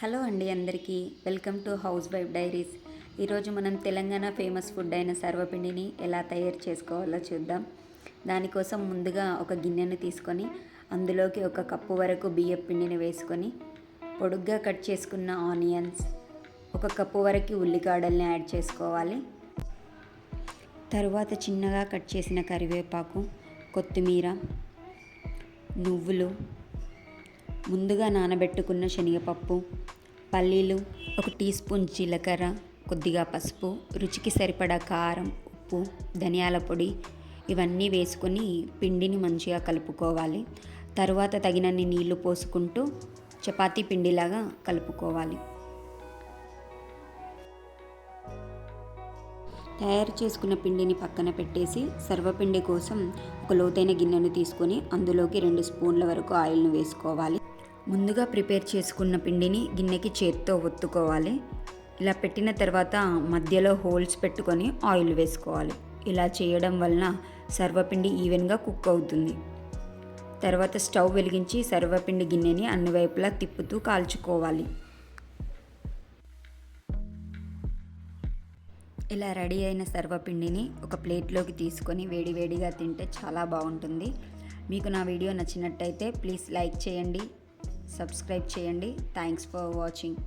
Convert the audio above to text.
Hello అండి అందరికీ welcome to house wife diaries. ఈరోజు మనం తెలంగాణ ఫేమస్ ఫుడ్ అయిన సర్వపిండిని ఎలా తయారు చేసుకోవాలో చూద్దాం. దానికోసం ముందుగా ఒక గిన్నెను తీసుకొని అందులోకి ఒక కప్పు వరకు బియ్యం పిండిని వేసుకొని పొడుగ్గా కట్ చేసుకున్న ఆనియన్స్, ఒక కప్పు వరకు ఉల్లిగడ్డల్ని యాడ్ చేసుకోవాలి. తరువాత చిన్నగా కట్ చేసిన కరివేపాకు, కొత్తిమీర, నువ్వులు, ముందుగా నానబెట్టుకున్న శనగపప్పు, పల్లీలు, ఒక టీ స్పూన్ జీలకర్ర, కొద్దిగా పసుపు, రుచికి సరిపడా కారం, ఉప్పు, ధనియాల పొడి ఇవన్నీ వేసుకొని పిండిని మంచిగా కలుపుకోవాలి. తరువాత తగినన్ని నీళ్లు పోసుకుంటూ చపాతీ పిండిలాగా కలుపుకోవాలి. తయారు చేసుకున్న పిండిని పక్కన పెట్టేసి సర్వపిండి కోసం ఒక లోతైన గిన్నెను తీసుకొని అందులోకి 2 స్పూన్ల వరకు ఆయిల్ను వేసుకోవాలి. ముందుగా ప్రిపేర్ చేసుకున్న పిండిని గిన్నెకి చేత్తో ఒత్తుకోవాలి. ఇలా పెట్టిన తర్వాత మధ్యలో హోల్స్ పెట్టుకొని ఆయిల్ వేసుకోవాలి. ఇలా చేయడం వలన సర్వపిండి ఈవెన్గా కుక్ అవుతుంది. తర్వాత స్టవ్ వెలిగించి సర్వపిండి గిన్నెని అన్ని వైపులా తిప్పుతూ కాల్చుకోవాలి. ఇలా రెడీ అయిన సర్వపిండిని ఒక ప్లేట్లోకి తీసుకొని వేడివేడిగా తింటే చాలా బాగుంటుంది. మీకు నా వీడియో నచ్చినట్టయితే ప్లీజ్ లైక్ చేయండి, సబ్స్క్రైబ్ చేయండి. Thanks for watching.